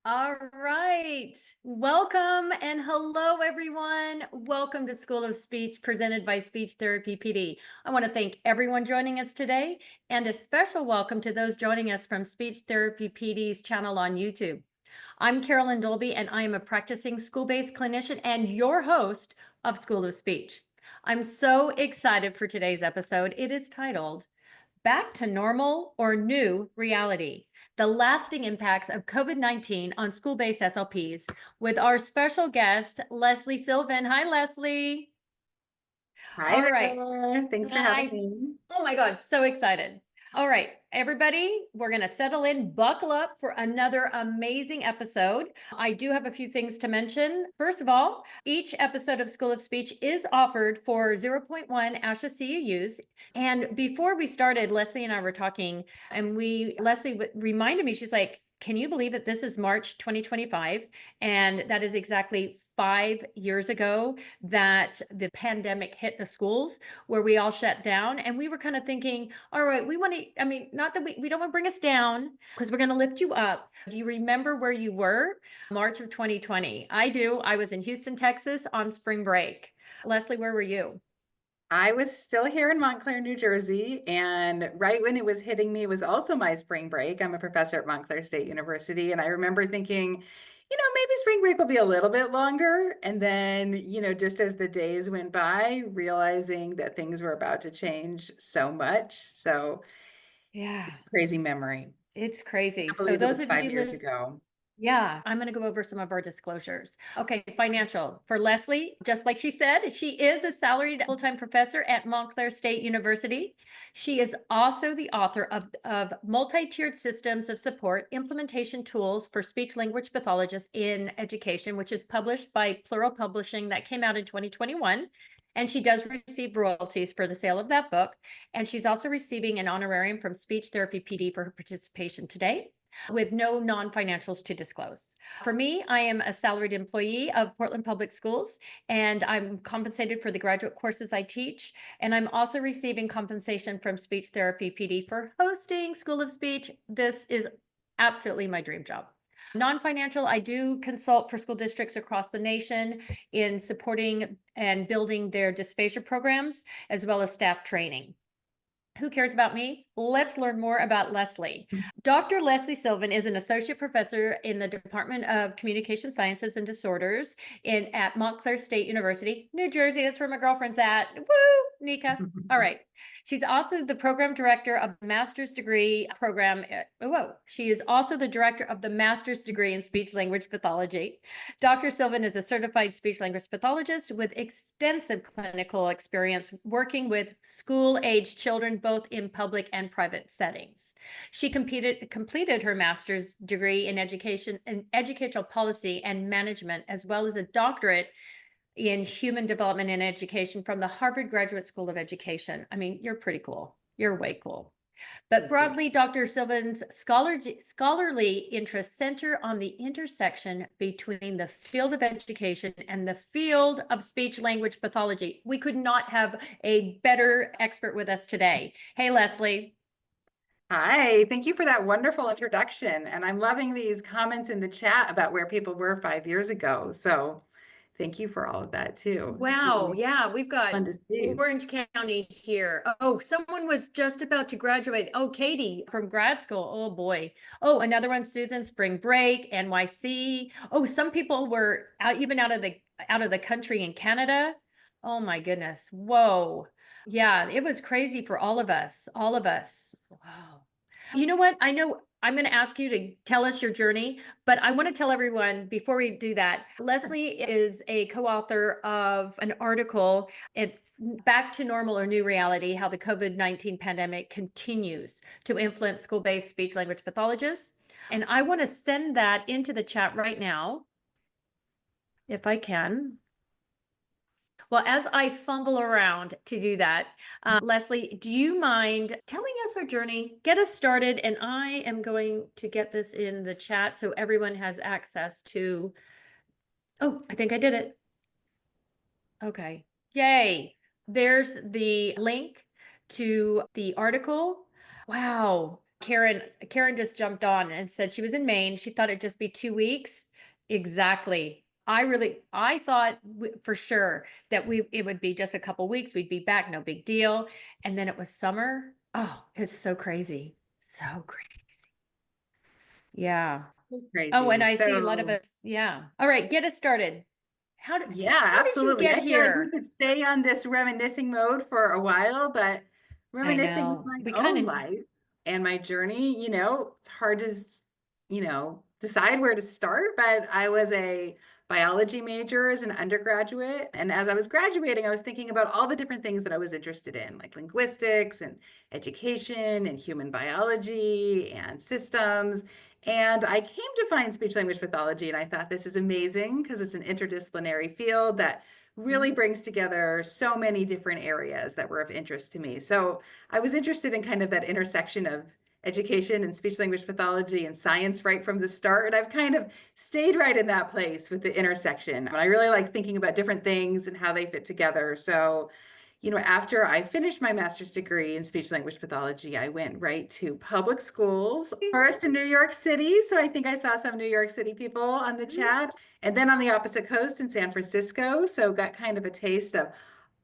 All right. Welcome and hello, everyone. Welcome to School of Speech presented by Speech Therapy PD. I want to thank everyone joining us today and a special welcome to those joining us from Speech Therapy PD's channel on YouTube. I'm Carolyn Dolby, and I am a practicing school-based clinician and your host of School of Speech. I'm so excited for today's episode. It is titled Back to Normal or New Reality: The Lasting Impacts of COVID-19 on School-Based SLPs, with our special guest, Lesley Sylvan. Hi, Lesley. Hi All right. there. Thanks for having me. Oh my God, so excited. All right, everybody, we're going to settle in, buckle up for another amazing episode. I do have a few things to mention. First of all, each episode of School of Speech is offered for zero point 0.1 ASHA CEUs. And before we started, Lesley and I were talking, and Lesley reminded me, she's like, can you believe that this is March 2025? And that is exactly 5 years ago that the pandemic hit the schools, where we all shut down. And we were kind of thinking, all right, we want to, I mean, not that we don't want to bring us down, because we're going to lift you up. Do you remember where you were March of 2020? I do. I was in Houston, Texas on spring break. Lesley, where were you? I was still here in Montclair, New Jersey, and right when it was hitting me was also my spring break. I'm a professor at Montclair State University, and I remember thinking, maybe spring break will be a little bit longer. And then, just as the days went by, realizing that things were about to change so much. So Yeah, it's a crazy memory. it's crazy. I can't So believe it those was of five you years listening, ago. yeah, I'm going to go over some of our disclosures. Okay, financial. For Lesley, just like she said, she is a salaried full-time professor at Montclair State University. She is also the author of Multi-Tiered Systems of Support Implementation Tools for Speech Language Pathologists in Education, which is published by Plural Publishing, that came out in 2021. And she does receive royalties for the sale of that book. And she's also receiving an honorarium from Speech Therapy PD for her participation today, with no non-financials to disclose. For me, I am a salaried employee of Portland Public Schools, and I'm compensated for the graduate courses I teach. And I'm also receiving compensation from Speech Therapy PD for hosting School of Speech. This is absolutely my dream job. Non-financial, I do consult for school districts across the nation in supporting and building their dysphagia programs, as well as staff training. Who cares about me? Let's learn more about Lesley. Dr. Lesley Sylvan is an associate professor in the Department of Communication Sciences and Disorders at Montclair State University, New Jersey. That's where my girlfriend's at. Woo, Nika. All right. She's also the program director of master's degree program. She is also the director of the master's degree in speech language pathology. Dr. Sylvan is a certified speech language pathologist with extensive clinical experience working with school-aged children, both in public and private settings. She completed her master's degree in educational policy and management, as well as a doctorate in human development and education from the Harvard Graduate School of Education. I mean, you're pretty cool. You're way cool. But broadly, Dr. Sylvan's scholarly interests center on the intersection between the field of education and the field of speech language pathology. We could not have a better expert with us today. Hey, Lesley. Hi, thank you for that wonderful introduction. And I'm loving these comments in the chat about where people were 5 years ago. So thank you for all of that too. It's Wow. really Yeah, we've got fun to see. Orange County here. Oh, someone was just about to graduate. Oh, Katie from grad school. Oh boy. Oh, another one, Susan, spring break, NYC. Oh, some people were even out of the country in Canada. Oh my goodness. Whoa. Yeah, it was crazy for all of us. All of us. Wow. You know what? I know I'm going to ask you to tell us your journey, but I want to tell everyone before we do that, Lesley is a co-author of an article. It's Back to Normal or New Reality: How the COVID-19 Pandemic Continues to Influence School-Based Speech Language Pathologists. And I want to send that into the chat right now, if I can. Well, as I fumble around to do that, Lesley, do you mind telling us our journey? Get us started, and I am going to get this in the chat so everyone has access to. Oh, I think I did it. Okay. Yay. There's the link to the article. Wow. Karen just jumped on and said she was in Maine. She thought it'd just be 2 weeks. Exactly. I thought for sure that it would be just a couple weeks. We'd be back, no big deal. And then it was summer. Oh, it's so crazy. So crazy. Yeah. Oh, and Crazy. I see a lot of So us. Yeah. All right, get us started. yeah, How did you absolutely. get I feel like we here? could stay on this reminiscing mode for a while, but I reminiscing with know. my We kind own of life and my journey, it's hard to, decide where to start, but I was a biology major as an undergraduate. And as I was graduating, I was thinking about all the different things that I was interested in, like linguistics and education and human biology and systems. And I came to find speech language pathology, and I thought this is amazing because it's an interdisciplinary field that really brings together so many different areas that were of interest to me. So I was interested in kind of that intersection of education and speech language pathology and science right from the start. And I've kind of stayed right in that place with the intersection. I really like thinking about different things and how they fit together. So after I finished my master's degree in speech language pathology, I went right to public schools, first in New York City. So I think I saw some New York City people on the chat, and then on the opposite coast in San Francisco. So got kind of a taste of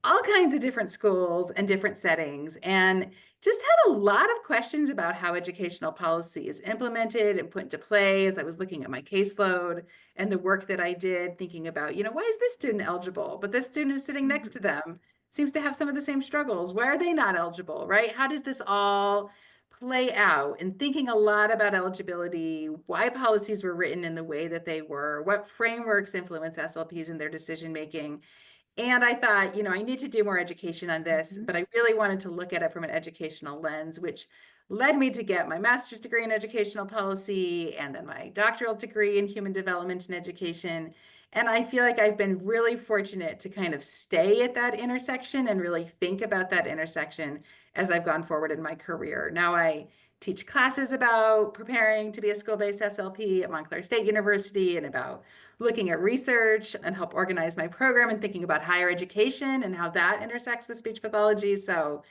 all kinds of different schools and different settings, and just had a lot of questions about how educational policy is implemented and put into play as I was looking at my caseload and the work that I did, thinking about, why is this student eligible, but this student who's sitting next to them seems to have some of the same struggles. Why are they not eligible, right? How does this all play out? And thinking a lot about eligibility, why policies were written in the way that they were, what frameworks influence SLPs in their decision making. And I thought, I need to do more education on this, but I really wanted to look at it from an educational lens, which led me to get my master's degree in educational policy and then my doctoral degree in human development and education. And I feel like I've been really fortunate to kind of stay at that intersection and really think about that intersection as I've gone forward in my career. Now I teach classes about preparing to be a school-based SLP at Montclair State University and about looking at research and help organize my program and thinking about higher education and how that intersects with speech pathology. So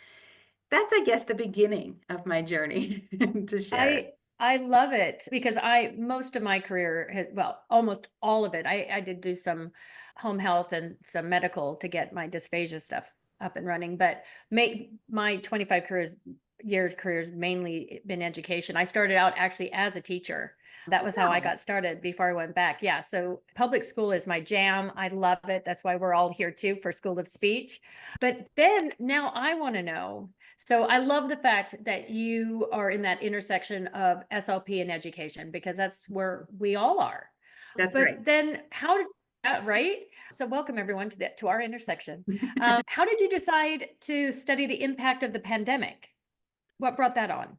that's, I guess, the beginning of my journey to share. I love it because most of my career well, almost all of it. I did do some home health and some medical to get my dysphagia stuff up and running, but my 25 year careers mainly been education. I started out actually as a teacher. That was how I got started before I went back. Yeah. So public school is my jam. I love it. That's why we're all here too for School of Speech. But then now I want to know. So I love the fact that you are in that intersection of SLP and education because that's where we all are. That's But right. then right? So welcome everyone to our intersection. How did you decide to study the impact of the pandemic? What brought that on?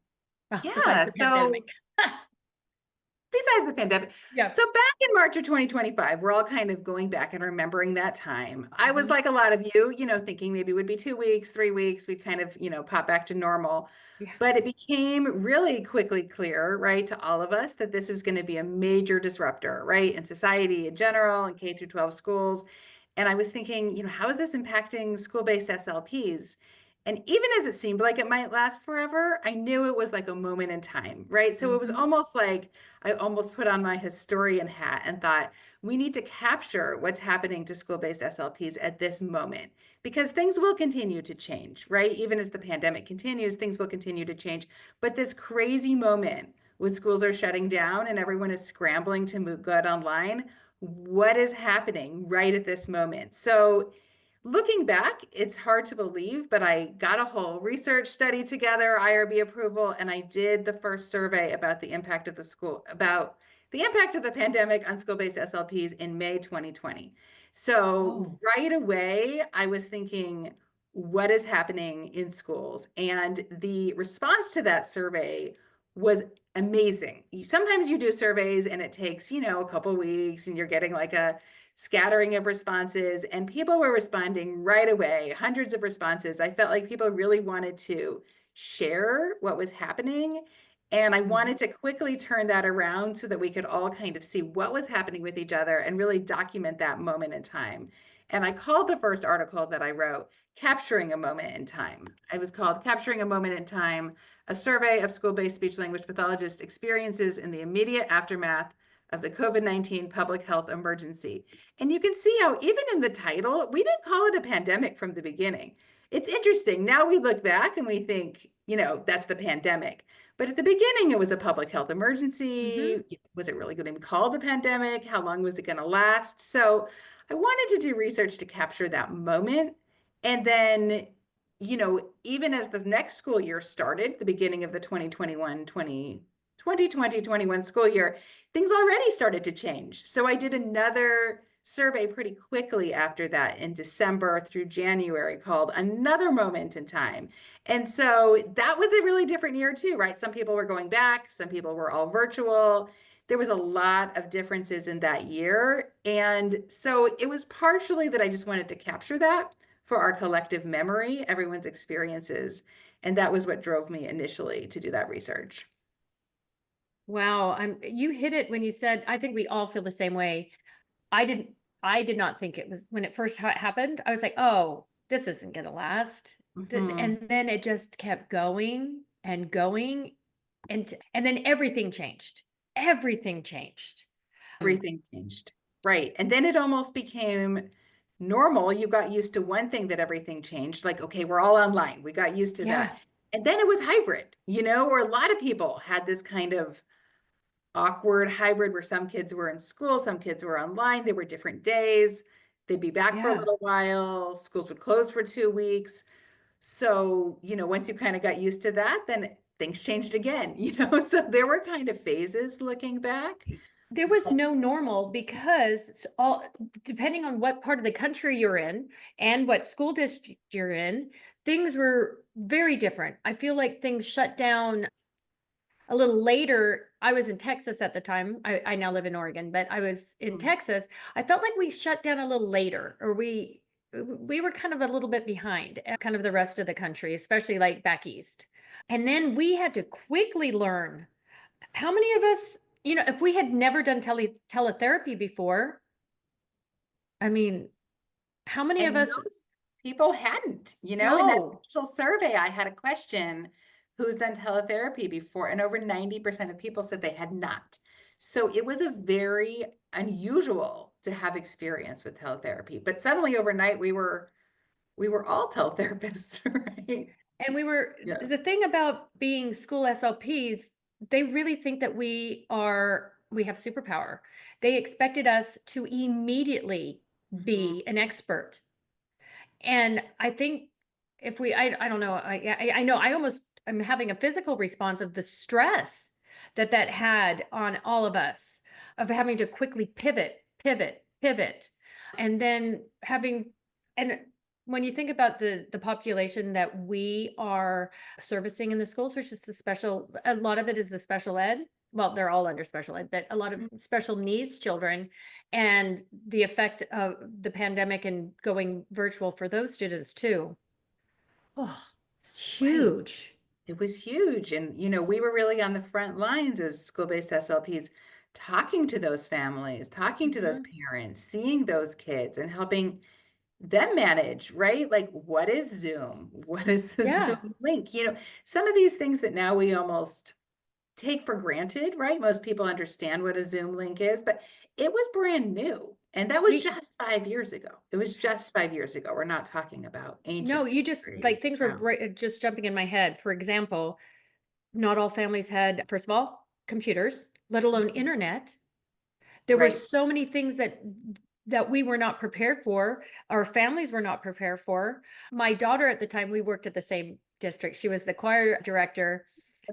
Besides Yeah. the So pandemic. besides the pandemic. Yeah. So back in March of 2025, we're all kind of going back and remembering that time. I was like a lot of you, thinking maybe it would be 2 weeks, 3 weeks, we'd kind of, pop back to normal. Yeah. But it became really quickly clear, right, to all of us that this was going to be a major disruptor, right, in society in general and K through 12 schools. And I was thinking, how is this impacting school-based SLPs? And even as it seemed like it might last forever, I knew it was like a moment in time, right? So it was almost like I almost put on my historian hat and thought, we need to capture what's happening to school-based SLPs at this moment because things will continue to change, right? Even as the pandemic continues, things will continue to change. But this crazy moment when schools are shutting down and everyone is scrambling to move good online, what is happening right at this moment? So looking back, it's hard to believe, but I got a whole research study together, IRB approval, and I did the first survey about the impact of the pandemic on school-based SLPs in May 2020. So right away, I was thinking, what is happening in schools? And the response to that survey was amazing. Sometimes you do surveys and it takes, a couple weeks and you're getting like a scattering of responses, and people were responding right away, hundreds of responses. I felt like people really wanted to share what was happening. And I wanted to quickly turn that around so that we could all kind of see what was happening with each other and really document that moment in time. And I called the first article that I wrote, Capturing a Moment in Time. It was called Capturing a Moment in Time, a survey of school-based speech language pathologists' experiences in the immediate aftermath of the COVID-19 public health emergency. And you can see how even in the title, we didn't call it a pandemic from the beginning. It's interesting. Now we look back and we think, that's the pandemic. But at the beginning, it was a public health emergency. Was it really going to be called a pandemic? How long was it going to last? So I wanted to do research to capture that moment. And then, even as the next school year started, the beginning of the 2020-21 school year, things already started to change. So I did another survey pretty quickly after that in December through January called Another Moment in Time. And so that was a really different year too, right? Some people were going back, some people were all virtual. There was a lot of differences in that year. And so it was partially that I just wanted to capture that for our collective memory, everyone's experiences. And that was what drove me initially to do that research. Wow, you hit it when you said, I think we all feel the same way. I did not think it was when it first happened. I was like, oh, this isn't going to last. And then it just kept going and going. And then everything changed. Everything changed. Everything changed. Right. And then it almost became normal. You got used to one thing that everything changed. Like, okay, we're all online. We got used to that. And then it was hybrid, where a lot of people had this kind of awkward hybrid where some kids were in school, some kids were online. There were different days. They'd be back for a little while. Schools would close for 2 weeks. So, once you kind of got used to that, then things changed again, so there were kind of phases looking back. There was no normal because depending on what part of the country you're in and what school district you're in, things were very different. I feel like things shut down a little later. I was in Texas at the time. I now live in Oregon, but I was in Texas. I felt like we shut down a little later, or we were kind of a little bit behind kind of the rest of the country, especially like back east. And then we had to quickly learn. How many of us, if we had never done teletherapy before, I mean, how many of us? Most people hadn't, in that initial survey, I had a question, who's done teletherapy before? And over 90% of people said they had not. So it was a very unusual to have experience with teletherapy. But suddenly overnight, we were all teletherapists, right? And the thing about being school SLPs, they really think that we have superpower. They expected us to immediately be an expert. And I think if I don't know, I know I'm having a physical response of the stress that had on all of us, of having to quickly pivot. And then and when you think about the population that we are servicing in the schools, which is a lot of it is the special ed. Well, they're all under special ed, but a lot of special needs children, and the effect of the pandemic and going virtual for those students too. Oh, it's huge. Right. It was huge. And, we were really on the front lines as school-based SLPs, talking to those families, talking to those parents, seeing those kids and helping them manage, right? Like, what is Zoom? What is the Zoom link? Some of these things that now we almost take for granted, right? Most people understand what a Zoom link is, but it was brand new. And that was just 5 years ago. It was just 5 years ago. We're not talking about ancient. No, you just like things were just jumping in my head. For example, not all families had, first of all, computers, let alone internet. There were so many things that we were not prepared for. Our families were not prepared for. My daughter at the time, we worked at the same district. She was the choir director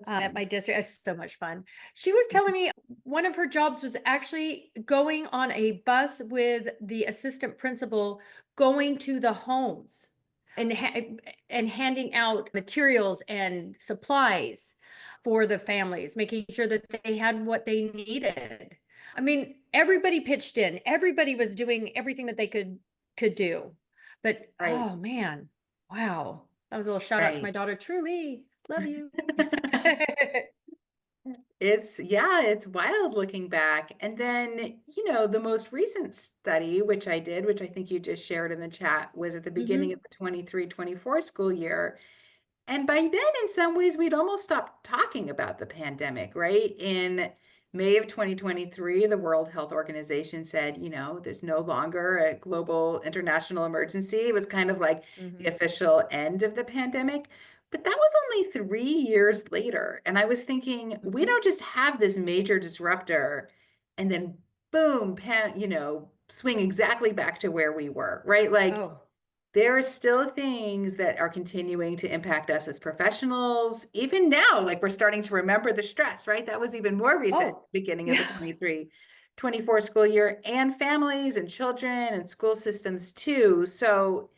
at my district. It's so much fun. She was telling me one of her jobs was actually going on a bus with the assistant principal, going to the homes and handing out materials and supplies for the families, making sure that they had what they needed. I mean, everybody pitched in. Everybody was doing everything that they could do. But oh man, wow. That was a little shout out to my daughter. Truly, love you. It's wild looking back. And then, the most recent study, which I did, which I think you just shared in the chat, was at the beginning Mhm. of the 23-24 school year. And by then, in some ways, we'd almost stopped talking about the pandemic, right? In May of 2023, the World Health Organization said, there's no longer a global international emergency. It was kind of like the Mhm. official end of the pandemic. But that was only 3 years later. And I was thinking, we Mhm. don't just have this major disruptor and then boom, swing exactly back to where we were, right? Like, Oh. there are still things that are continuing to impact us as professionals. Even now, like we're starting to remember the stress, right? That was even more recent, Oh. beginning of the Yeah. 23-24 school year, and families and children and school systems too. So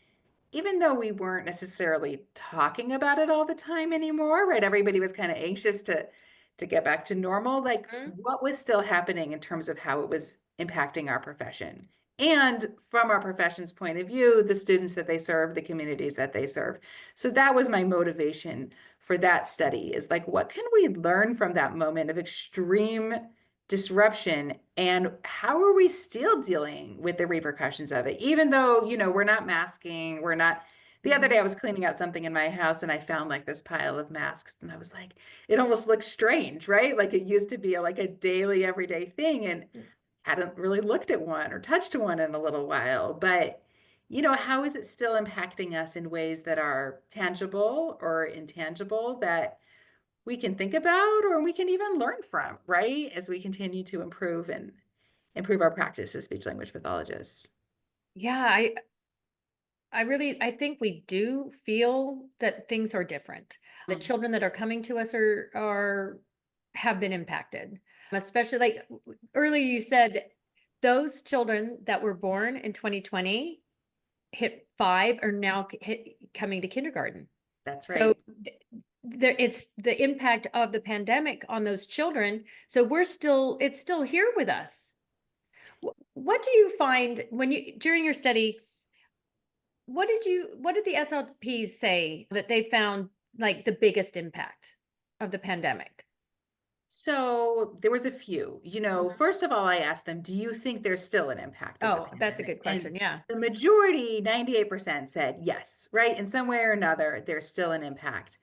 even though we weren't necessarily talking about it all the time anymore, right? Everybody was kind of anxious to get back to normal. Like, Mhm. what was still happening in terms of how it was impacting our profession? And from our profession's point of view, the students that they serve, the communities that they serve. So that was my motivation for that study, is like, what can we learn from that moment of extreme disruption, and how are we still dealing with the repercussions of it, even though we're not masking, we're not. The other day I Mhm. was cleaning out something in my house and I found like this pile of masks, and I was like, it almost looks strange, right? Like it used to be like a daily everyday thing, and hadn't really looked at one or touched one in a little while. But how is it still impacting us in ways that are tangible or intangible, that we can think about or we can even learn from, right? As we continue to improve our practice as speech language pathologists. Yeah, I think we do feel that things are different. The Mhm. children that are coming to us are have been impacted, especially like earlier you said, those children that were born in 2020 hit 5 are now coming to kindergarten. That's So right. there, it's the impact of the pandemic on those children. So it's still here with us. What do you find when you during your study? What did the SLPs say that they found like the biggest impact of the pandemic? So there was a few. Mhm. First of all, I asked them, do you think there's still an impact of the Oh, that's a pandemic? good And question. Yeah. the majority, 98%, said yes, right? In some way or another, there's still an impact.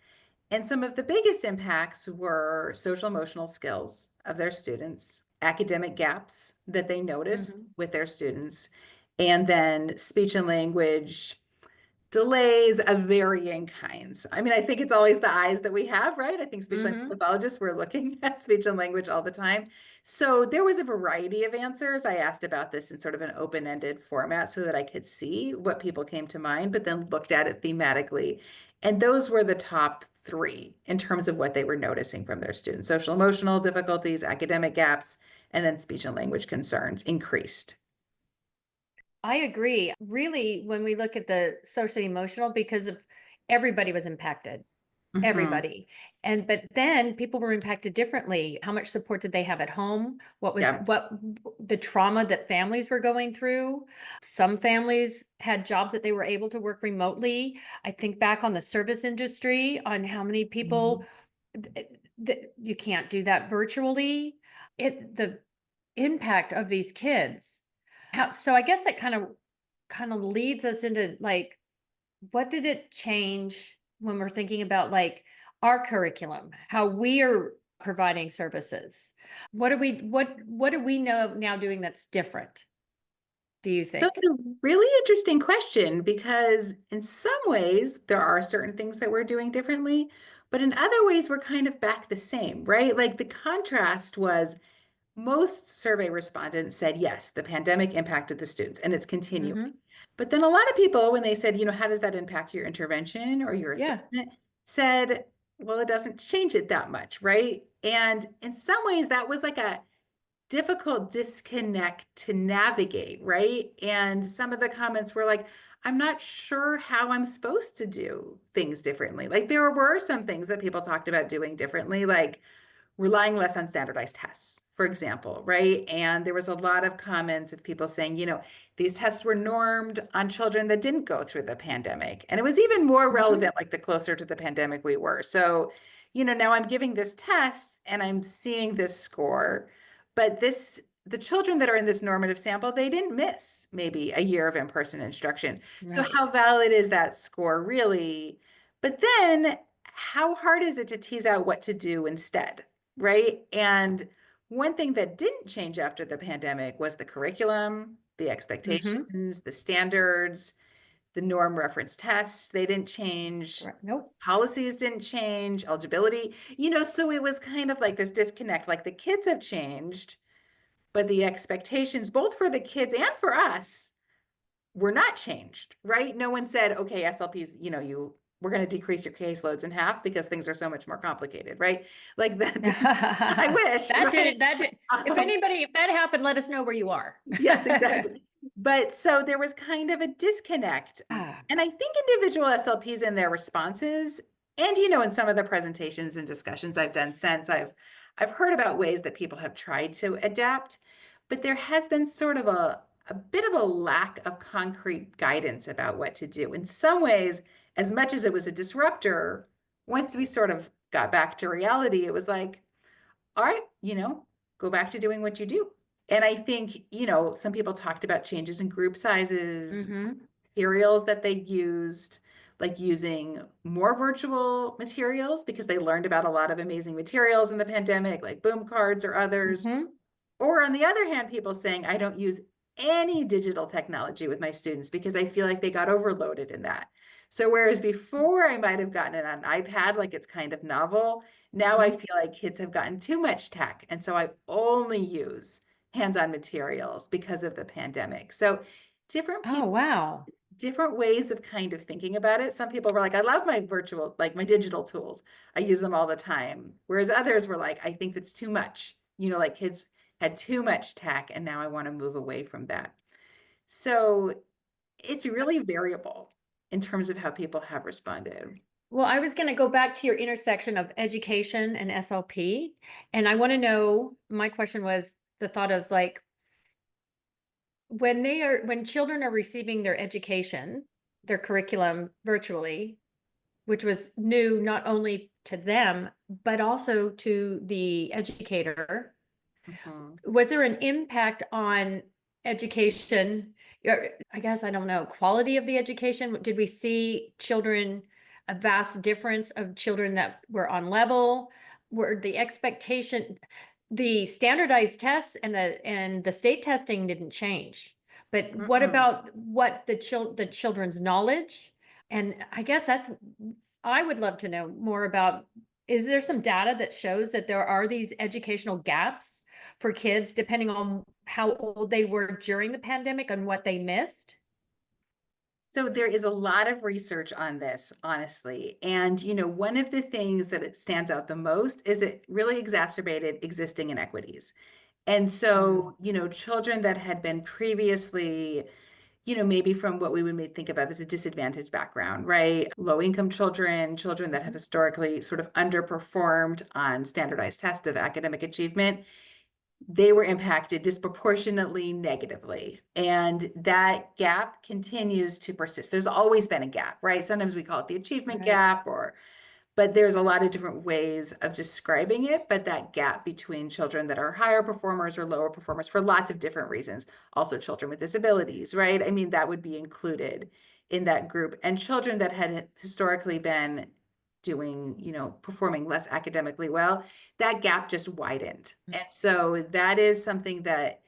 And some of the biggest impacts were social emotional skills of their students, academic gaps that they noticed Mhm. with their students, and then speech and language delays of varying kinds. I mean, I think it's always the eyes that we have, right? I think speech language Mhm. pathologists, we're looking at speech and language all the time. So there was a variety of answers. I asked about this in sort of an open-ended format so that I could see what people came to mind, but then looked at it thematically. And those were the top three in terms of what they were noticing from their students. Social emotional difficulties, academic gaps, and then speech and language concerns increased. I agree. Really, when we look at the socially emotional, because of everybody was impacted. Mhm. Everybody. And but then people were impacted differently. How much support did they have at home? Yeah. What the trauma that families were going through? Some families had jobs that they were able to work remotely. I think back on the service industry, on how many people Mhm. that you can't do that virtually. The impact of these kids. So I guess it kind of leads us into like what did it change when we're thinking about like our curriculum, how we are providing services? What do we know now doing that's different, do you So think? it's a really interesting question, because in some ways there are certain things that we're doing differently, but in other ways we're kind of back the same, right? Like the contrast was, most survey respondents said, yes, the pandemic impacted the students and it's continuing. Mhm. But then a lot of people, when they said, how does that impact your intervention or your Yeah. assessment, said, well, it doesn't change it that much, right? And in some ways that was like a difficult disconnect to navigate, right? And some of the comments were like, I'm not sure how I'm supposed to do things differently. Like there were some things that people talked about doing differently, like relying less on standardized tests, for example, right? And there was a lot of comments of people saying, these tests were normed on children that didn't go through the pandemic. And it was even more Mhm. relevant, like the closer to the pandemic we were. So, now I'm giving this test and I'm seeing this score, but the children that are in this normative sample, they didn't miss maybe a year of in-person instruction. So Right. how valid is that score really? But then how hard is it to tease out what to do instead, right? And one thing that didn't change after the pandemic was the curriculum, the expectations, the standards, the norm reference tests. They didn't change. Right. Nope. Policies didn't change, eligibility, so it was kind of like this disconnect, like the kids have changed, but the expectations, both for the kids and for us, were not changed, right? No one said, okay, SLPs, we're going to decrease your caseloads in half because things are so much more complicated, right? Like that. I wish, right? If that happened, let us know where you are. Yes, exactly. But so there was kind of a disconnect. Ah. And I think individual SLPs and their responses, and in some of the presentations and discussions I've done since, I've heard about ways that people have tried to adapt, but there has been sort of a bit of a lack of concrete guidance about what to do. In some ways, as much as it was a disruptor, once we sort of got back to reality, it was like, all right, go back to doing what you do. And I think, some people talked about changes in group sizes, materials that they used, like using more virtual materials because they learned about a lot of amazing materials in the pandemic, like boom cards or others. Or on the other hand, people saying, I don't use any digital technology with my students because I feel like they got overloaded in that. So whereas before I might have gotten it on an iPad, like it's kind of novel, now I feel like kids have gotten too much tech. And so I only use hands-on materials because of the pandemic. So different Oh, people, wow. different ways of kind of thinking about it. Some people were like, I love my virtual, like my digital tools. I use them all the time. Whereas others were like, I think that's too much. Like kids had too much tech and now I want to move away from that. So it's really variable in terms of how people have responded. Well, I was going to go back to your intersection of education and SLP. And I want to know, my question was the thought of like, when children are receiving their education, their curriculum virtually, which was new not only to them, but also to the educator, was there an impact on education? I guess, I don't know, quality of the education? Did we see a vast difference of children that were on level? Were the standardized tests and the state testing didn't change? But what about the children's knowledge? And I guess I would love to know more about, is there some data that shows that there are these educational gaps for kids depending on how old they were during the pandemic and what they missed? So there is a lot of research on this, honestly. And, one of the things that it stands out the most is it really exacerbated existing inequities. And so, children that had been previously, maybe from what we would think of as a disadvantaged background, right? Low income children, children that have historically sort of underperformed on standardized tests of academic achievement, they were impacted disproportionately negatively. And that gap continues to persist. There's always been a gap, right? Sometimes we call it the achievement gap, but there's a lot of different ways of describing it. But that gap between children that are higher performers or lower performers for lots of different reasons, also children with disabilities, right? I mean, that would be included in that group. And children that had historically been doing, performing less academically well, that gap just widened. And so that is something that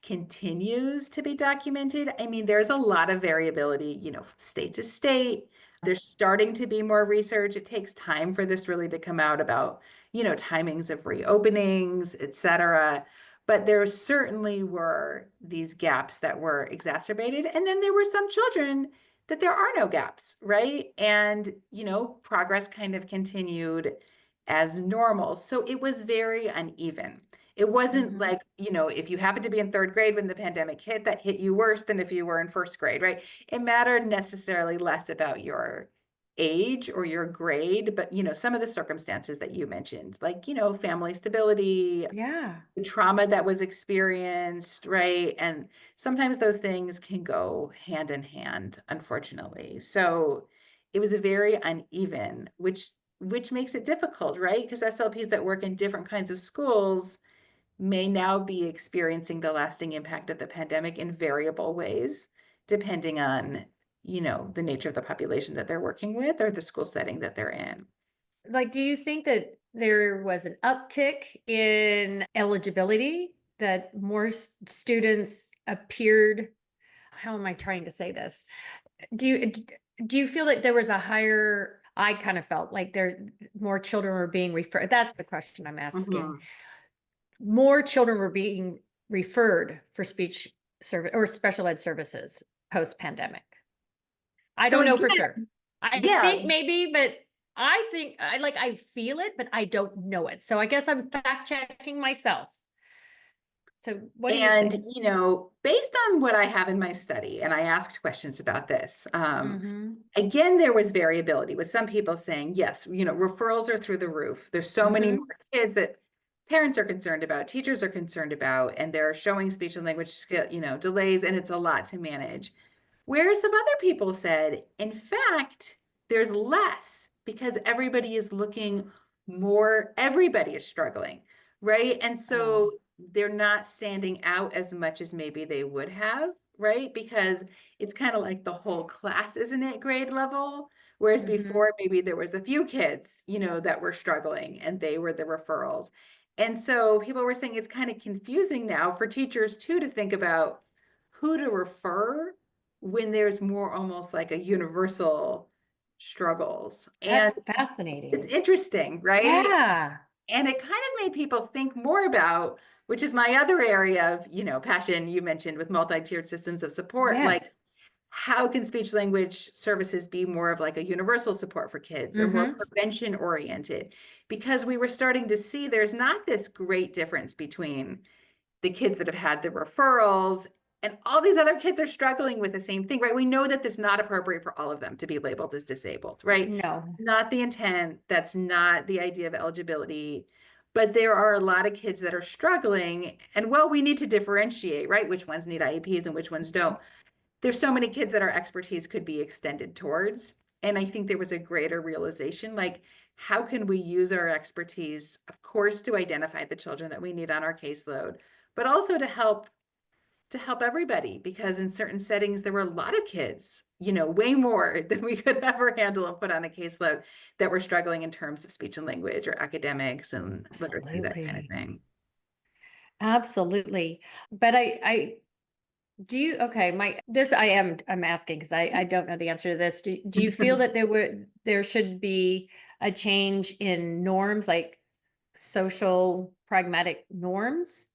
continues to be documented. I mean, there's a lot of variability, state to state. There's starting to be more research. It takes time for this really to come out about, timings of reopenings, et cetera. But there certainly were these gaps that were exacerbated. And then there were some children that there are no gaps, right? And, progress kind of continued as normal. So it was very uneven. It wasn't like, if you happened to be in third grade when the pandemic hit, that hit you worse than if you were in first grade, right? It mattered necessarily less about your age or your grade, but, some of the circumstances that you mentioned, like, family stability, the trauma that was experienced, right? And sometimes those things can go hand in hand, unfortunately. So it was a very uneven, which which makes it difficult, right? Because SLPs that work in different kinds of schools may now be experiencing the lasting impact of the pandemic in variable ways, depending on, the nature of the population that they're working with or the school setting that they're in. Like, do you think that there was an uptick in eligibility, that more students appeared? How am I trying to say this? Do you do you feel that there was a higher? I kind of felt like more children were being referred. That's the question I'm asking. Mhm. More children were being referred for speech service or special ed services post pandemic. I So don't know for again, sure. I yeah, think maybe, but I think I feel it, but I don't know it. So I guess I'm fact checking myself. So what do you and think? based on what I have in my study, and I asked questions about this, Mm-hmm. again, there was variability with some people saying, yes, referrals are through the roof. There's so many Mm-hmm. more kids that parents are concerned about, teachers are concerned about, and they're showing speech and language skill, delays, and it's a lot to manage. Whereas some other people said, in fact, there's less because everybody is looking more, everybody is struggling, right? And so they're not standing out as much as maybe they would have, right? Because it's kind of like the whole class isn't at grade level. Whereas Mm-hmm. before, maybe there was a few kids, that were struggling and they were the referrals. And so people were saying it's kind of confusing now for teachers too to think about who to refer when there's more almost like a universal struggles. And That's it's fascinating. interesting, right? Yeah. And it kind of made people think more about, which is my other area of, passion you mentioned with multi-tiered systems of support, like Yes. how can speech language services be more of like a universal support for kids or more Mm-hmm. prevention oriented? Because we were starting to see there's not this great difference between the kids that have had the referrals and all these other kids are struggling with the same thing, right? We know that it's not appropriate for all of them to be labeled as disabled, right? No. Not the intent. That's not the idea of eligibility. But there are a lot of kids that are struggling. And well, we need to differentiate, right? Which ones need IEPs and which ones don't. There's so many kids that our expertise could be extended towards. And I think there was a greater realization, like, how can we use our expertise, of course, to identify the children that we need on our caseload, but also to help everybody, because in certain settings there were a lot of kids, way more than we could ever handle and put on a caseload that were struggling in terms of speech and language or academics and literacy, that kind of Absolutely. thing. Absolutely. But I do you okay, I'm asking because I don't know the answer to this. Do you feel that there should be a change in norms, like social pragmatic norms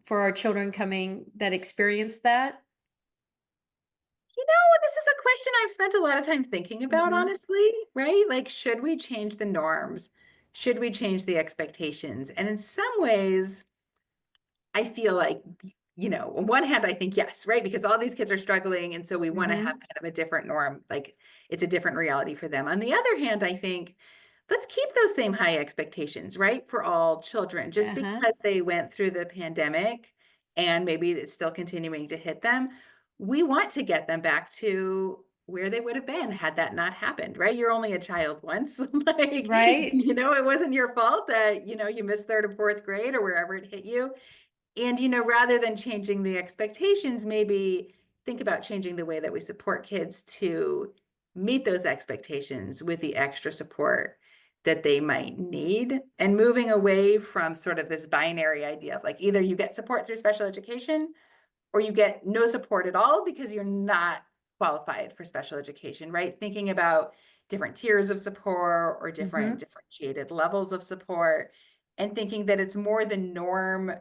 for our children coming that experience that? This is a question I've spent a lot of time thinking about, Mhm. honestly, right? Like, should we change the norms? Should we change the expectations? And in some ways, I feel like, on one hand, I think yes, right? Because all these kids are struggling. And so we want to have Mhm. kind of a different norm, like it's a different reality for them. On the other hand, I think let's keep those same high expectations, right? For all children, just Uh-huh. because they went through the pandemic and maybe it's still continuing to hit them, we want to get them back to where they would have been had that not happened, right? You're only a child once. Like, Right? it wasn't your fault that, you missed third or fourth grade or wherever it hit you. And, rather than changing the expectations, maybe think about changing the way that we support kids to meet those expectations with the extra support that they might need, and moving away from sort of this binary idea of like either you get support through special education or you get no support at all because you're not qualified for special education, right? Thinking about different tiers of support or different Mhm. differentiated levels of support, and thinking that it's more the norm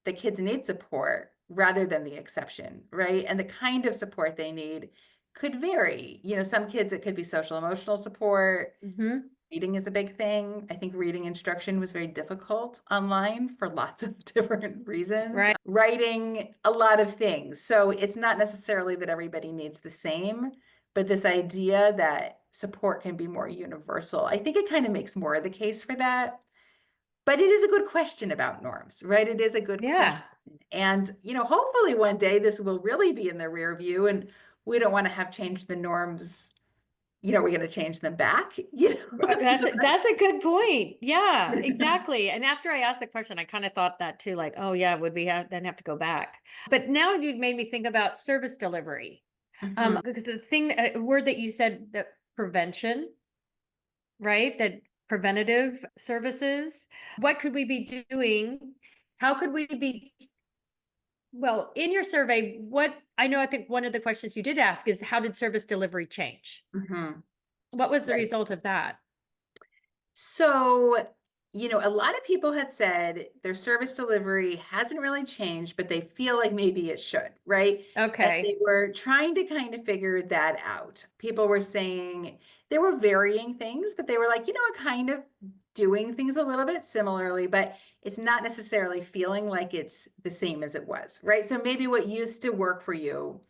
that kids need support rather than the exception, right? And the kind of support they need could vary. Some kids, it could be social emotional support. Mhm. Reading is a big thing. I think reading instruction was very difficult online for lots of different reasons. Right. Writing, a lot of things. So it's not necessarily that everybody needs the same, but this idea that support can be more universal, I think it kind of makes more of the case for that. But it is a good question about norms, right? It is a good question. Yeah. And, hopefully one day this will really be in the rear view and we don't want to have changed the norms we're going to change them back, That's a good point. Yeah, exactly. And after I asked the question, I kind of thought that too, like, oh yeah, would we have to go back? But now you made me think about service delivery. Mhm. Because the thing, a word that you said, that prevention, right? That preventative services. What could we be doing? How could we be, well, in your survey, I think one of the questions you did ask is, how did service delivery change? Mhm. What was the Right. result of that? So, a lot of people had said their service delivery hasn't really changed, but they feel like maybe it should, right? And they Okay. were trying to kind of figure that out. People were saying there were varying things, but they were like, kind of doing things a little bit similarly, but it's not necessarily feeling like it's the same as it was, right? So maybe what used to work for you,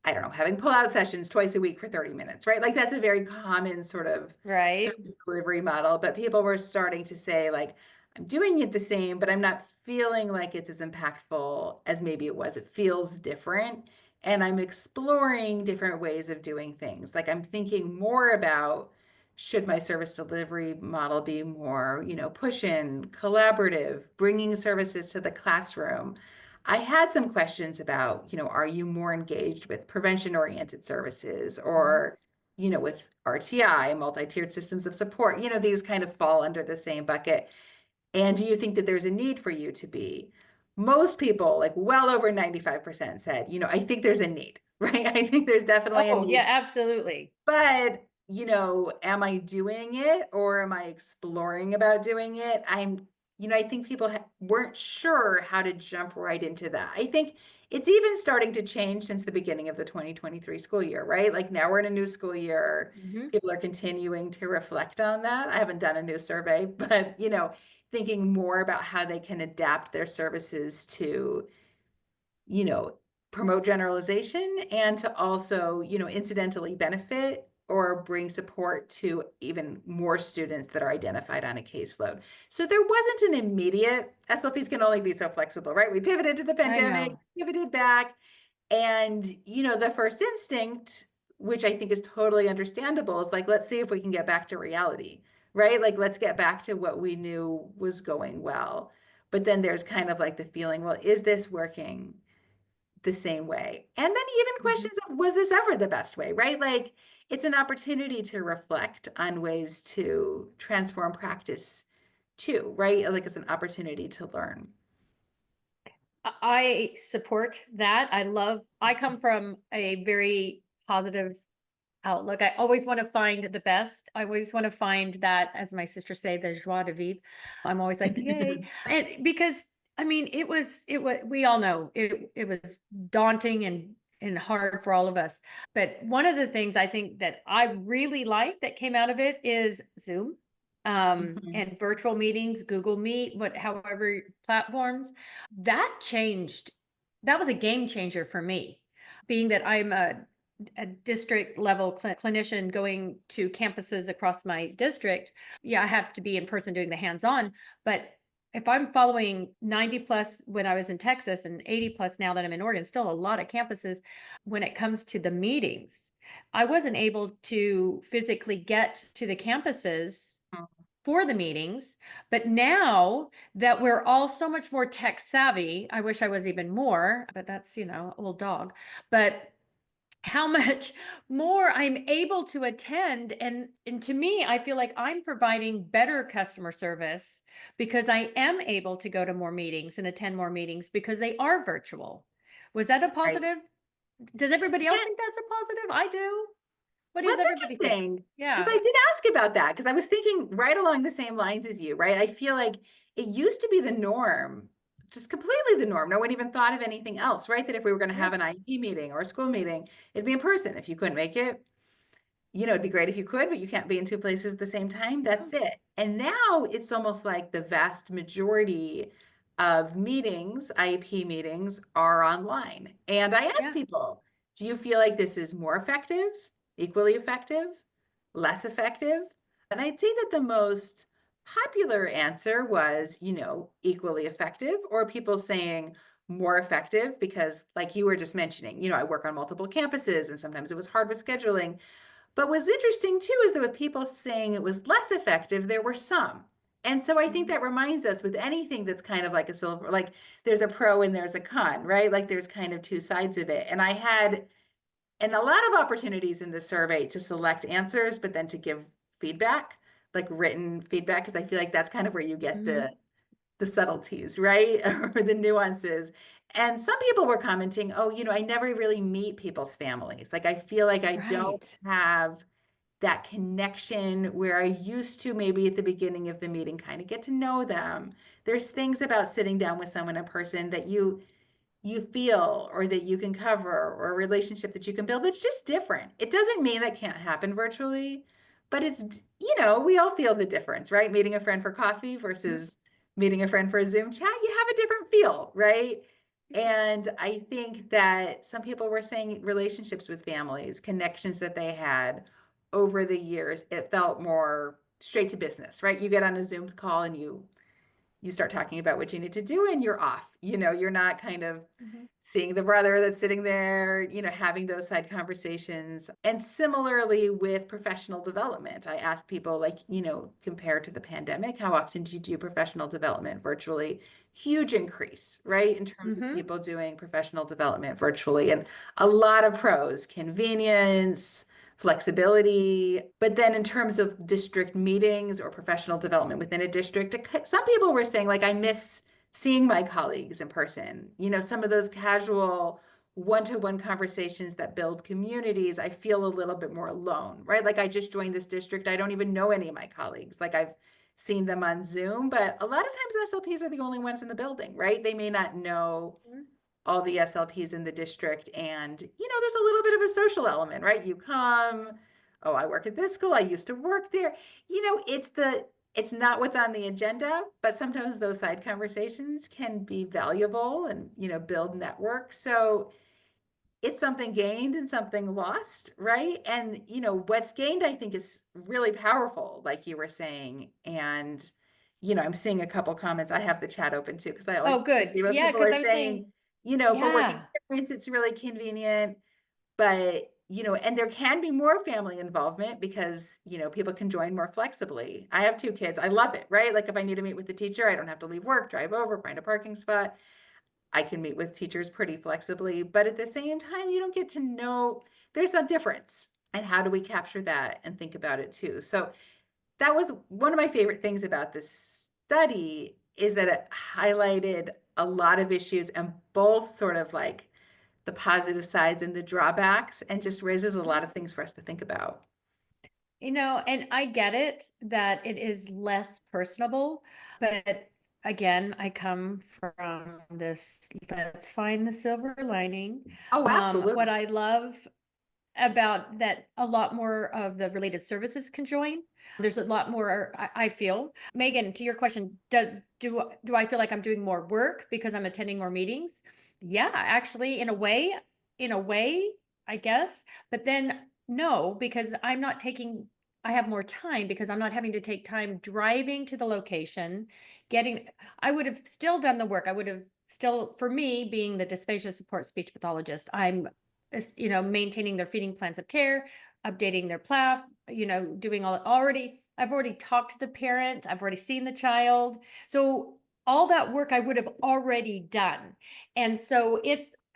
I don't know, having pull-out sessions twice a week for 30 minutes, right? Like that's a very common sort of Right. service delivery model, but people were starting to say like, I'm doing it the same, but I'm not feeling like it's as impactful as maybe it was. It feels different. And I'm exploring different ways of doing things. Like I'm thinking more about, should my service delivery model be more, push-in, collaborative, bringing services to the classroom? I had some questions about, are you more engaged with prevention-oriented services Mhm. or, with RTI, multi-tiered systems of support? These kind of fall under the same bucket. And do you think that there's a need for you to be? Most people, like well over 95% said, I think there's a need, right? I think there's definitely a Oh, yeah, need, absolutely. but, am I doing it or am I exploring about doing it? I think people weren't sure how to jump right into that. I think it's even starting to change since the beginning of the 2023 school year, right? Like now we're in a new school year. Mhm. People are continuing to reflect on that. I haven't done a new survey, but, thinking more about how they can adapt their services to, you know, promote generalization and to also, incidentally benefit or bring support to even more students that are identified on a caseload. So there wasn't an immediate, SLPs can only be so flexible, right? We pivoted to the I pandemic, know. pivoted back, and, the first instinct, which I think is totally understandable, is like, let's see if we can get back to reality, right? Like, let's get back to what we knew was going well. But then there's kind of like the feeling, well, is this working the same way? And then even Mhm. questions of, was this ever the best way, right? Like, it's an opportunity to reflect on ways to transform practice too, right? Like, it's an opportunity to learn. I support that. I come from a very positive outlook. I always want to find the best. I always want to find that, as my sister say, the joie de vivre. I'm always like, yay. And because I mean, we all know it was daunting and hard for all of us. But one of the things I think that I really like that came out of it is Zoom. Mhm. And virtual meetings, Google Meet, however platforms, that changed. That was a game changer for me, being that I'm a district level clinician going to campuses across my district. Yeah, I have to be in person doing the hands-on, but if I'm following 90 plus when I was in Texas and 80 plus now that I'm in Oregon, still a lot of campuses when it comes to the meetings. I wasn't able to physically get to the campuses for the meetings, but now that we're all so much more tech savvy, I wish I was even more, but that's, old dog. But how much more I'm able to attend, and to me I feel like I'm providing better customer service because I am able to go to more meetings and attend more meetings because they are virtual. Was that a Right. positive? Does everybody else Yeah. think that's a positive? I do. What does That's everybody think? interesting because Yeah. I did ask about that because I was thinking right along the same lines as you, right? I feel like it used to be the norm, just completely the norm. No one even thought of anything else, right? That if we were going to Yeah. have an IEP meeting or a school meeting, it'd be in person. If you couldn't make it, it'd be great if you could, but you can't be in two places at the same time. Yeah. That's it. And now it's almost like the vast majority of meetings, IEP meetings, are online. And I ask Yeah. people, do you feel like this is more effective, equally effective, less effective? And I'd say that the most popular answer was, equally effective, or people saying more effective because, like you were just mentioning, I work on multiple campuses and sometimes it was hard with scheduling. But what's interesting too is that with people saying it was less effective, there were some. And so I think that reminds us with anything that's kind of like a silver, like there's a pro and there's a con, right? Like there's kind of two sides of it. And I had and a lot of opportunities in the survey to select answers, but then to give feedback, like written feedback, because I feel like that's kind of where you get the subtleties, right? Or the nuances. And some people were commenting, oh, I never really meet people's families. Like I feel like I don't Right. have that connection where I used to maybe at the beginning of the meeting kind of get to know them. There's things about sitting down with someone in person that you feel or that you can cover or a relationship that you can build that's just different. It doesn't mean that can't happen virtually, but we all feel the difference, right? Meeting a friend for coffee versus meeting a friend for a Zoom chat, you have a different feel, right? And I think that some people were saying relationships with families, connections that they had over the years, it felt more straight to business, right? You get on a Zoom call and you start talking about what you need to do and you're off. You're not kind of seeing the brother that's sitting there, having those side conversations. And similarly with professional development, I ask people like, compared to the pandemic, how often do you do professional development virtually? Huge increase, right? In terms of people doing professional development virtually, and a lot of pros, convenience, flexibility. But then in terms of district meetings or professional development within a district, some people were saying like, I miss seeing my colleagues in person. Some of those casual one-to-one conversations that build communities, I feel a little bit more alone, right? Like I just joined this district. I don't even know any of my colleagues. Like I've seen them on Zoom, but a lot of times SLPs are the only ones in the building, right? They may not know all the SLPs in the district. And, there's a little bit of a social element, right? You come, oh, I work at this school. I used to work there. It's not what's on the agenda, but sometimes those side conversations can be valuable and, build networks. So it's something gained and something lost, right? And, what's gained, I think, is really powerful, like you were saying. And, I'm seeing a couple comments. I have the chat open too, because I always Oh, good. see what Yeah, people because are I was saying, saying, for working yeah. parents, it's really convenient. But, and there can be more family involvement because, people can join more flexibly. I have 2 kids. I love it, right? Like if I need to meet with the teacher, I don't have to leave work, drive over, find a parking spot. I can meet with teachers pretty flexibly, but at the same time, you don't get to know there's a difference. And how do we capture that and think about it too? So that was one of my favorite things about this study is that it highlighted a lot of issues and both sort of like the positive sides and the drawbacks and just raises a lot of things for us to think about. And I get it that it is less personable, but again, I come from this, let's find the silver lining. Oh, absolutely. What I love about that, a lot more of the related services can join. There's a lot more, I feel. Megan, to your question, do I feel like I'm doing more work because I'm attending more meetings? Yeah, actually, in a way, I guess. But then no, because I have more time because I'm not having to take time driving to the location, I would have still done the work. I would have still, for me, being the dysphagia support speech pathologist, I'm maintaining their feeding plans of care, updating their PLAF, doing I've already talked to the parent, I've already seen the child. So all that work I would have already done. And so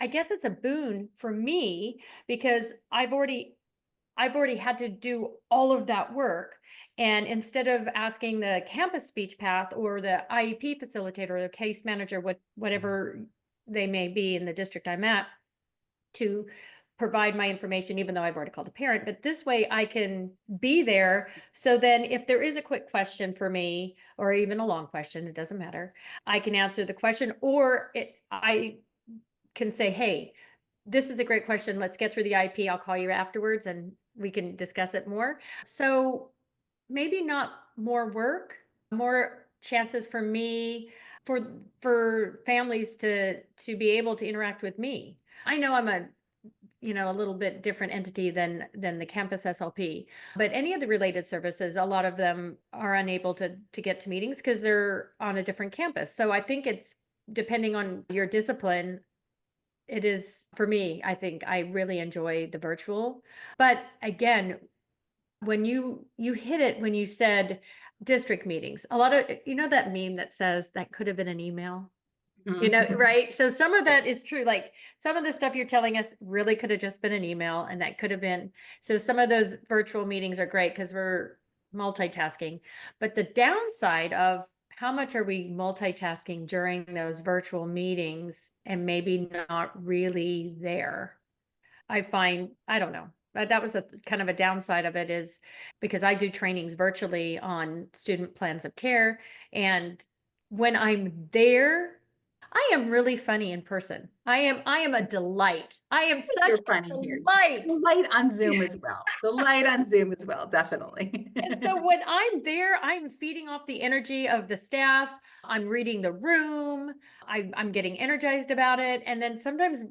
I guess it's a boon for me because I've already had to do all of that work. And instead of asking the campus speech path or the IEP facilitator or the case manager, whatever they may be in the district I'm at, to provide my information, even though I've already called a parent, but this way I can be there. So then if there is a quick question for me, or even a long question, it doesn't matter, I can answer the question, or I can say, hey, this is a great question. Let's get through the IP. I'll call you afterwards and we can discuss it more. So maybe not more work, more chances for me, for families to be able to interact with me. I know I'm a little bit different entity than the campus SLP, but any of the related services, a lot of them are unable to get to meetings because they're on a different campus. So I think it's depending on your discipline. It is, for me, I think I really enjoy the virtual, but again, when you hit it when you said district meetings. A lot of, that meme that says that could have been an email. Mhm. Right? So some of that is true. Like some of the stuff you're telling us really could have just been an email, and that could have been. So some of those virtual meetings are great because we're multitasking. But the downside of how much are we multitasking during those virtual meetings and maybe not really there? I find, I don't know. But that was a kind of a downside of it, is because I do trainings virtually on student plans of care. And when I'm there, I am really funny in person. I am a delight. I am such You're a funny here. delight. The light on Zoom as well. The light on Zoom as well, definitely. And so when I'm there, I'm feeding off the energy of the staff. I'm reading the room. I'm getting energized about it. And then sometimes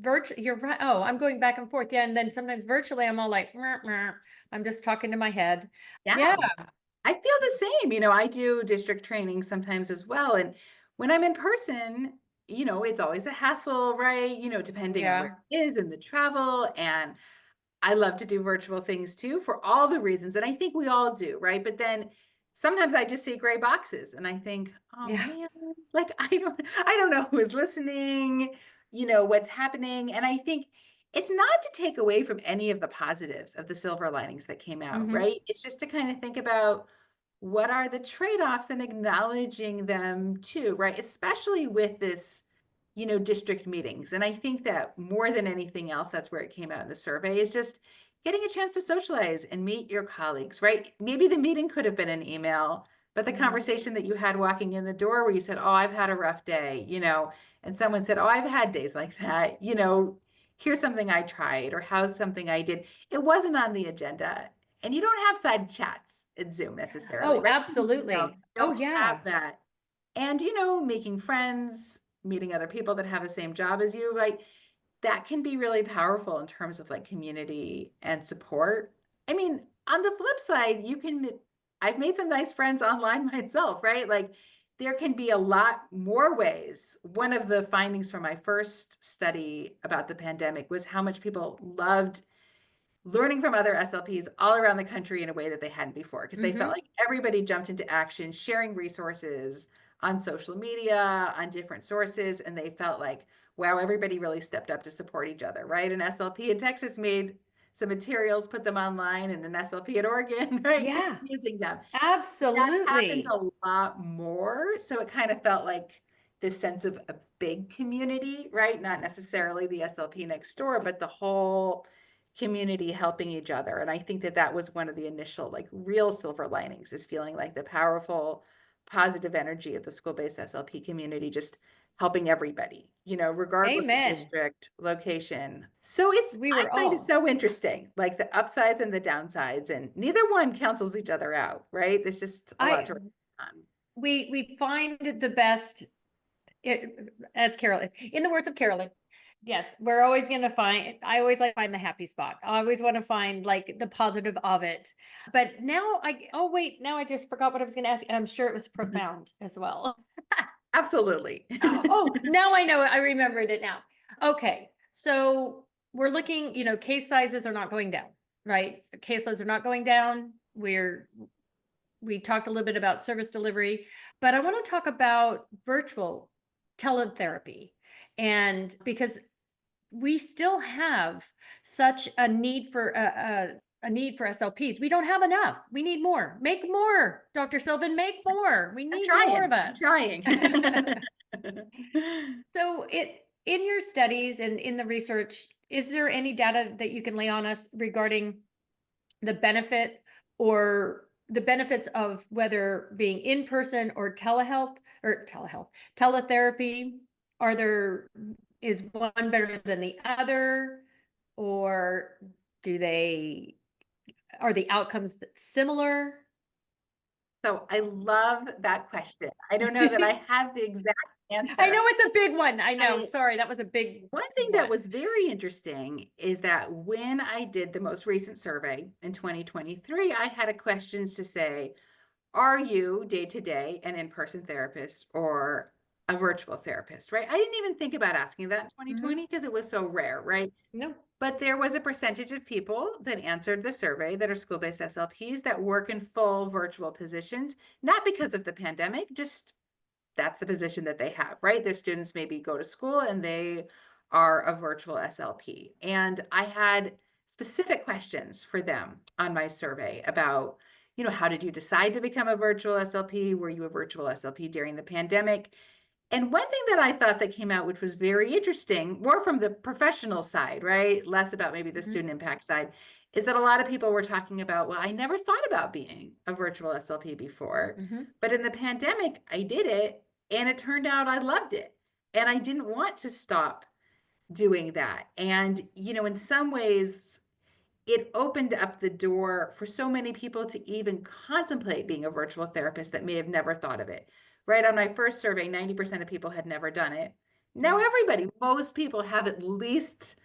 virtual, you're right. Oh, I'm going back and forth. Yeah. And then sometimes virtually, I'm all like, "Meh, meh." I'm just talking to my head. Yeah, Yeah. I feel the same. I do district training sometimes as well. And when I'm in person, it's always a hassle, right? Depending on where Yeah. it is and the travel. And I love to do virtual things too for all the reasons. And I think we all do, right? But then sometimes I just see gray boxes and I think, oh Yeah. man, like I don't know who is listening, what's happening. And I think it's not to take away from any of the positives of the silver linings that came out, Hmm. right? It's just to kind of think about what are the trade-offs and acknowledging them too, right? Especially with this district meetings. And I think that more than anything else, that's where it came out in the survey, is just getting a chance to socialize and meet your colleagues, right? Maybe the meeting could have been an email, but the Hmm. conversation that you had walking in the door where you said, oh, I've had a rough day, and someone said, oh, I've had days like that, here's something I tried, or how's something I did. It wasn't on the agenda. And you don't have side chats in Zoom necessarily, Oh, right? absolutely. Oh, Don't have yeah. that. And, making friends, meeting other people that have the same job as you, like that can be really powerful in terms of like community and support. I mean, on the flip side, I've made some nice friends online myself, right? Like there can be a lot more ways. One of the findings from my first study about the pandemic was how much people loved learning from other SLPs all around the country in a way that they hadn't before, because they felt Hmm. like everybody jumped into action, sharing resources on social media, on different sources, and they felt like, wow, everybody really stepped up to support each other, right? An SLP in Texas made some materials, put them online, and an SLP in Oregon, right, Yeah. using them. That happens Absolutely. a lot more. So it kind of felt like this sense of a big community, right? Not necessarily the SLP next door, but the whole community helping each other. And I think that that was one of the initial, like, real silver linings, is feeling like the powerful, positive energy of the school-based SLP community just helping everybody, regardless of Amen. district, location. We I were find it all. so interesting, like the upsides and the downsides, and neither one cancels each other out, right? There's just a lot I to reflect on. we find the best, as Carolyn, in the words of Carolyn. Yes, we're always going to find, I always like find the happy spot. I always want to find like the positive of it. But now oh wait, now I just forgot what I was going to ask. I'm sure it was Mhm. profound as well. Absolutely. Oh, now I know it. I remembered it now. Okay. So we're looking, case sizes are not going down, right? Caseloads are not going down. We talked a little bit about service delivery, but I want to talk about virtual teletherapy. And because we still have such a need for a need for SLPs. We don't have enough. We need more. Make more, Dr. Sylvan, make more. We I'm need more of trying. I'm us. trying. So in your studies and in the research, is there any data that you can lay on us regarding the benefit or the benefits of whether being in person or teletherapy? Is one better than the other, or do they are the outcomes similar? So I love that question. I don't know that I have the exact I know answer. it's a big one. I know. I Sorry, that was a big One thing that one. was very interesting is that when I did the most recent survey in 2023, I had a questions to say, are you day to day an in-person therapist or a virtual therapist, right? I didn't even think about asking that in Mhm. 2020 because it was so rare, right? No. But there was a percentage of people that answered the survey that are school-based SLPs that work in full virtual positions, not because of the pandemic, just that's the position that they have, right? Their students maybe go to school and they are a virtual SLP. And I had specific questions for them on my survey about, how did you decide to become a virtual SLP? Were you a virtual SLP during the pandemic? And one thing that I thought that came out, which was very interesting, more from the professional side, right? Less about maybe the student impact side, is that a lot of people were talking about, well, I never thought about being a virtual SLP before, but in the pandemic, I did it and it turned out I loved it. And I didn't want to stop doing that. And, in some ways, it opened up the door for so many people to even contemplate being a virtual therapist that may have never thought of it. Right on my first survey, 90% of people had never done it. Now most people have at least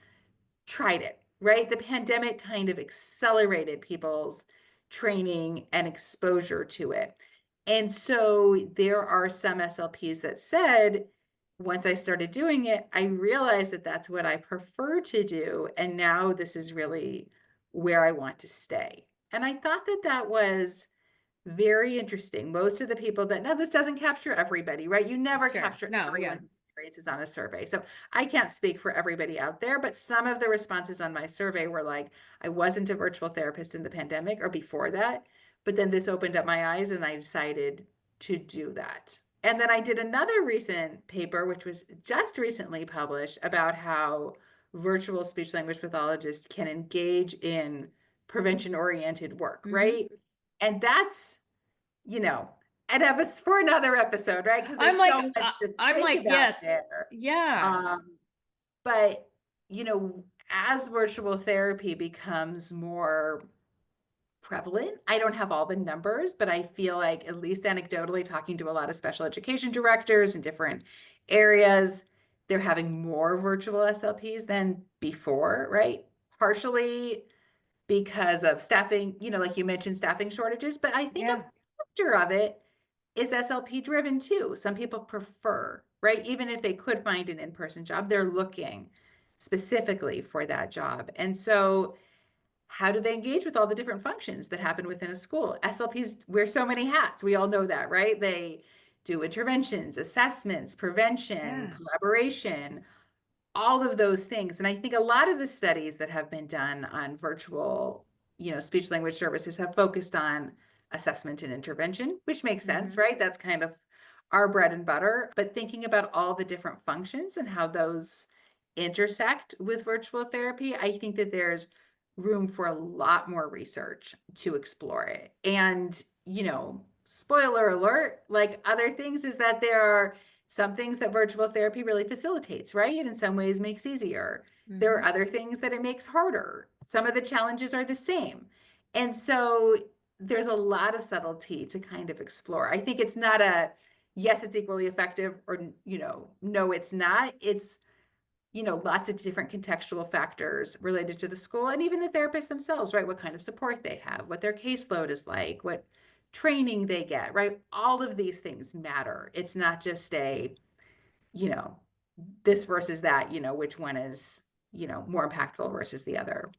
tried it, right? The pandemic kind of accelerated people's training and exposure to it. And so there are some SLPs that said, once I started doing it, I realized that that's what I prefer to do. And now this is really where I want to stay. And I thought that that was very interesting. Most of the people that, now this doesn't capture everybody, right? You never capture everyone's experiences on a survey. So I can't speak for everybody out there, but some of the responses on my survey were like, I wasn't a virtual therapist in the pandemic or before that, but then this opened up my eyes and I decided to do that. And then I did another recent paper, which was just recently published, about how virtual speech language pathologists can engage in prevention-oriented work, right? And that's, and that was for another episode, right? Because there's so much to think about there. Yeah. But, as virtual therapy becomes more prevalent, I don't have all the numbers, but I feel like, at least anecdotally, talking to a lot of special education directors in different areas, they're having more virtual SLPs than before, right? Partially because of staffing, like you mentioned, staffing shortages, but I think a factor of it is SLP driven too. Some people prefer, right? Even if they could find an in-person job, they're looking specifically for that job. And so how do they engage with all the different functions that happen within a school? SLPs wear so many hats. We all know that, right? They do interventions, assessments, prevention, collaboration, all of those things. And I think a lot of the studies that have been done on virtual, speech language services have focused on assessment and intervention, which makes sense, right? That's kind of our bread and butter. But thinking about all the different functions and how those intersect with virtual therapy, I think that there's room for a lot more research to explore it. And, spoiler alert, like other things, is that there are some things that virtual therapy really facilitates, right? And in some ways makes easier. There are other things that it makes harder. Some of the challenges are the same. And so there's a lot of subtlety to kind of explore. I think it's not a, yes, it's equally effective, or, no, it's not. It's, lots of different contextual factors related to the school and even the therapists themselves, right? What kind of support they have, what their caseload is like, what training they get, right? All of these things matter. It's not just a, this versus that, which one is, more impactful versus the other.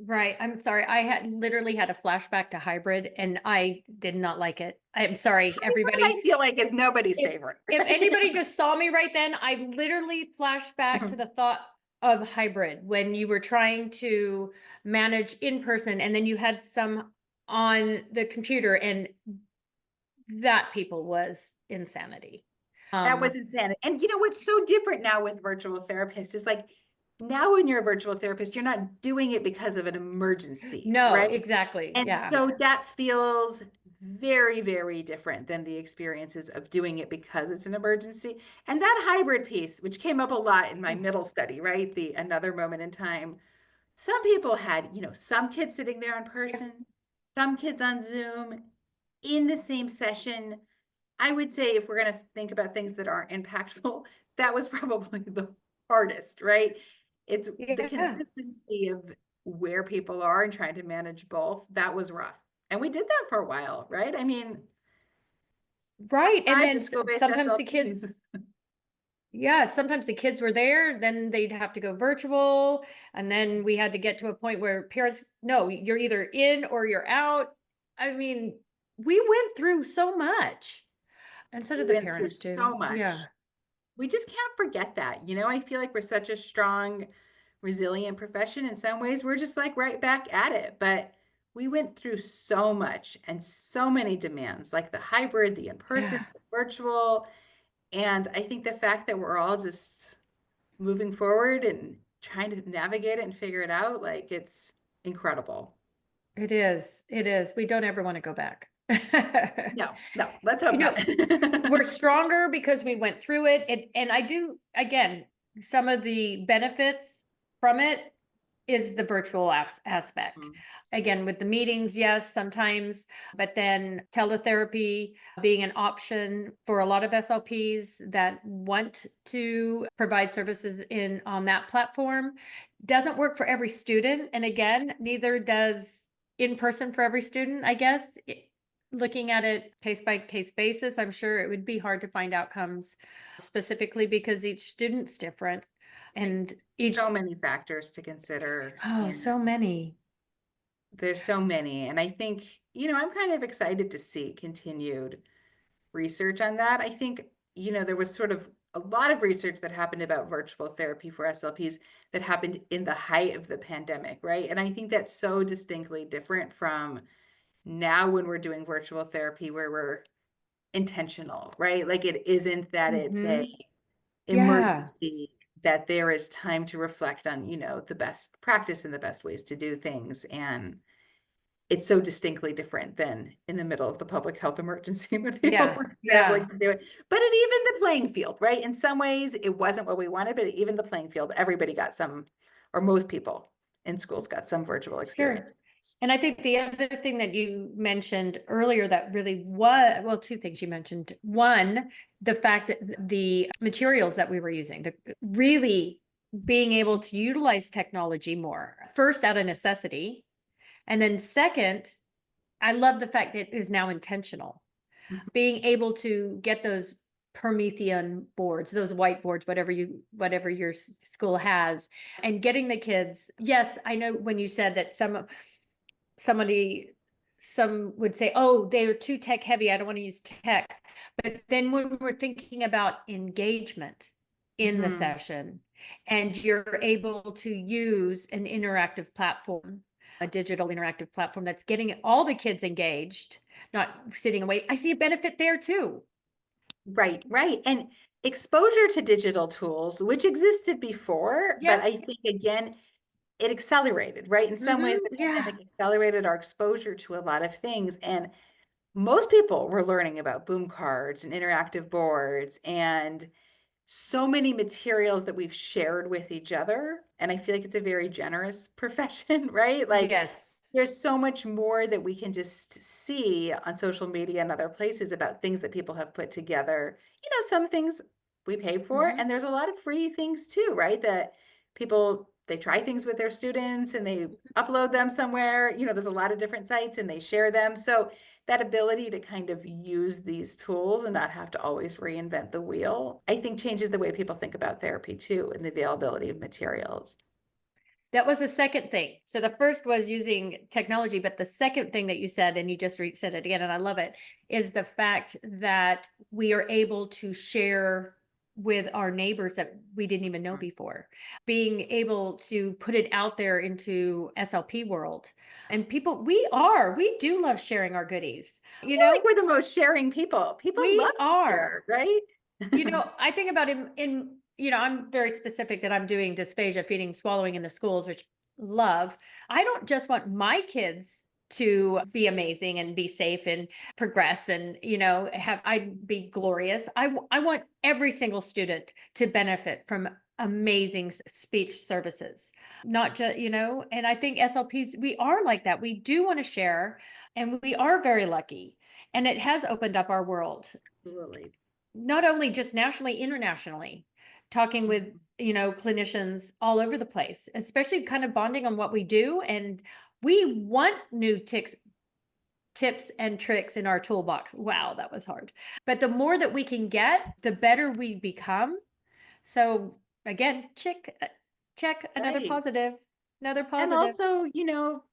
Right. I'm sorry. I had literally had a flashback to hybrid and I did not like it. I'm sorry, everybody. I feel like it's nobody's favorite. If anybody just saw me right then, I literally flashed back to the thought of hybrid when you were trying to manage in person and then you had some on the computer, and that, people, was insanity. That was insanity. And what's so different now with virtual therapists is, like, now when you're a virtual therapist, you're not doing it because of an emergency. No, right? exactly. And so that feels very, very different than the experiences of doing it because it's an emergency. And that hybrid piece, which came up a lot in my middle study, right? The another moment in time. Some people had, some kids sitting there in person, some kids on Zoom in the same session. I would say, if we're going to think about things that aren't impactful, that was probably the hardest, right? It's the consistency of where people are and trying to manage both. That was rough. And we did that for a while, right? I mean, right. And then school-based sometimes the SLPs. kids, yeah, sometimes the kids were there, then they'd have to go virtual. And then we had to get to a point where parents, no, you're either in or you're out. I mean, we went through so much. And so We did the went through parents too. so Yeah. much. We just can't forget that. I feel like we're such a strong, resilient profession. In some ways, we're just like right back at it. But we went through so much and so many demands, like the hybrid, the in-person, Yeah. the virtual. And I think the fact that we're all just moving forward and trying to navigate it and figure it out, like it's incredible. It is. It is. We don't ever want to go back. No, no, let's hope You know, not. we're stronger because we went through it. And I do, again, some of the benefits from it is the virtual aspect. Mhm. Again, with the meetings, yes, sometimes, but then teletherapy being an option for a lot of SLPs that want to provide services in on that platform doesn't work for every student. And again, neither does in person for every student, I guess. Looking at it case by case basis, I'm sure it would be hard to find outcomes specifically because each student's different Right. and each, So many factors to consider. oh, And so many. there's so many. And I think, I'm kind of excited to see continued research on that. I think, there was sort of a lot of research that happened about virtual therapy for SLPs that happened in the height of the pandemic, right? And I think that's so distinctly different from now when we're doing virtual therapy where we're intentional, right? Like it isn't that it's a Mhm. Yeah, emergency, that there is time to reflect on, the best practice and the best ways to do things. And it's so distinctly different than in the middle of the public health emergency when people yeah, were yeah. scrambling to do it. But it evened the playing field, right? In some ways, it wasn't what we wanted, but it evened the playing field. Everybody got some, or most people in schools got some virtual Sure. experience. And I think the other thing that you mentioned earlier that really was, well, two things you mentioned. One, the fact that the materials that we were using, the really being able to utilize technology more, first out of necessity. And then second, I love the fact that it is now intentional. Mhm. Being able to get those Promethean boards, those whiteboards, whatever your school has, and getting the kids. Yes, I know when you said that somebody some would say, oh, they're too tech heavy, I don't want to use tech. But then when we're thinking about engagement in the Mhm. session, and you're able to use an interactive platform, a digital interactive platform that's getting all the kids engaged, not sitting and waiting, I see a benefit there too. Right, right. And exposure to digital tools, which existed before, but Yep. I think again, it accelerated, right? In some ways, the Yeah. pandemic accelerated our exposure to a lot of things. And most people were learning about boom cards and interactive boards and so many materials that we've shared with each other. And I feel like it's a very generous profession, right? Like Yes. there's so much more that we can just see on social media and other places about things that people have put together. Some things we pay for, Mhm. and there's a lot of free things too, right? That people they try things with their students and they upload them somewhere. There's a lot of different sites and they share them. So that ability to kind of use these tools and not have to always reinvent the wheel, I think changes the way people think about therapy too, and the availability of materials. That was the second thing. So the first was using technology, but the second thing that you said, and you just said it again, and I love it, is the fact that we are able to share with our neighbors that we didn't even know before. Being able to put it out there into SLP world. And people, we do love sharing our goodies. I feel like we're the most sharing people. People We love to are. share, right? I think about I'm very specific that I'm doing dysphagia, feeding, swallowing in the schools, which love. I don't just want my kids to be amazing and be safe and progress and, I be glorious. I want every single student to benefit from amazing speech services, not just, and I think SLPs, we are like that. We do want to share and we are very lucky. And it has opened up our world Absolutely. not only just nationally, internationally, talking with, Mhm. clinicians all over the place, especially kind of bonding on what we do. And we want new tips and tricks in our toolbox. Wow, that was hard. But the more that we can get, the better we become So again, check, another Right. positive, another And positive. also,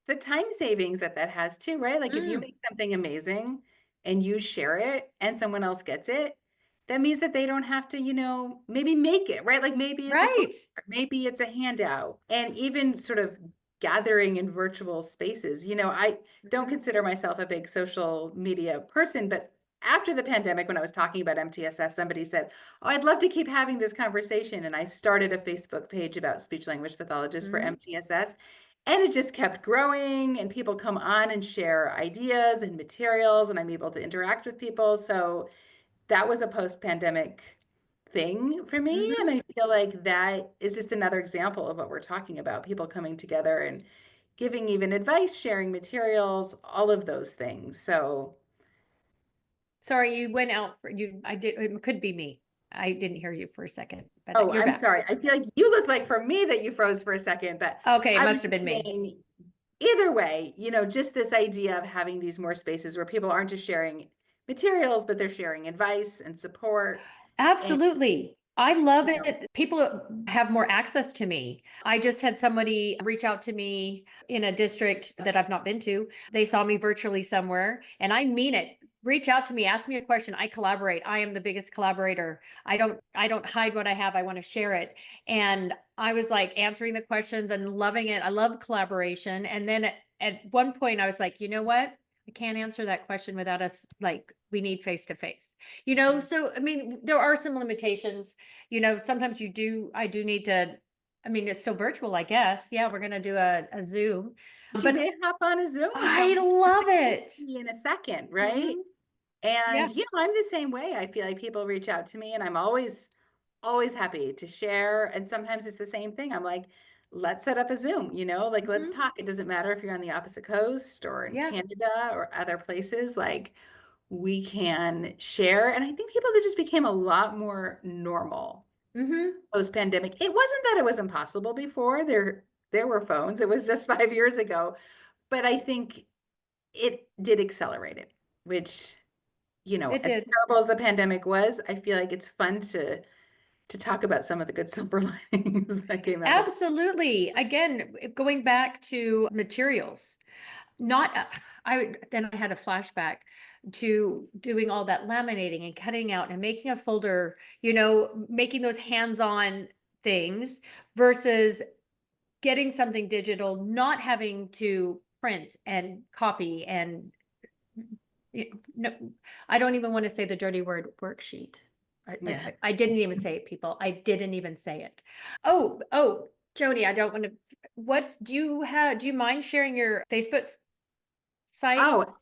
the time savings that that has too, right? Like if you Mm, make something amazing and you share it and someone else gets it, that means that they don't have to, maybe make it, right? Like maybe it's a flip, right. maybe it's a handout, and even sort of gathering in virtual spaces. I don't Mhm. consider myself a big social media person, but after the pandemic, when I was talking about MTSS, somebody said, "Oh, I'd love to keep having this conversation." And I started a Facebook page about speech language pathologists for Mhm. MTSS. And it just kept growing, and people come on and share ideas and materials, and I'm able to interact with people. So that was a post-pandemic thing for me. Mhm. And I feel like that is just another example of what we're talking about, people coming together and giving even advice, sharing materials, all of those things. So, Sorry, you went out for you. I did. It could be me. I didn't hear you for a second, but oh, you're I'm back. sorry. I feel like you look like for me that you froze for a second, but Okay, it I was must have just been me. saying, either way, just this idea of having these more spaces where people aren't just sharing materials, but they're sharing advice and support. And, Absolutely. I love you know, it. People have more access to me. I just had somebody reach out to me in a district that I've not been to. They saw me virtually somewhere, and I mean it. Reach out to me, ask me a question. I collaborate. I am the biggest collaborator. I don't hide what I have. I want to share it. And I was like answering the questions and loving it. I love collaboration. And then at one point I was like, you know what? I can't answer that question without us, like, we need face to face. So I mean, there are some limitations. Sometimes I do need to, I mean, it's still virtual, I guess. Yeah, we're gonna do a Zoom. you But may hop on a Zoom with I someone love it. in a second, right? Mhm. And, Yeah. I'm the same way. I feel like people reach out to me and I'm always happy to share. And sometimes it's the same thing. I'm like, let's set up a Zoom, like let's Mhm. talk. It doesn't matter if you're on the opposite coast or in Yeah. Canada or other places, like we can share. And I think people that just became a lot more normal Mhm. post-pandemic. It wasn't that it was impossible before. There were phones. It was just 5 years ago. But I think it did accelerate it, which, It as did. terrible as the pandemic was, I feel like it's fun to talk about some of the good silver linings that came out of it. Absolutely. Again, going back to materials, not then I had a flashback to doing all that laminating and cutting out and making a folder, making those hands-on things versus getting something digital, not having to print and copy and no, I don't even want to say the dirty word worksheet. Yeah. I didn't even say it, people. I didn't even say it. Oh, Jody, I don't want to. Do you mind sharing your Facebook site? Oh,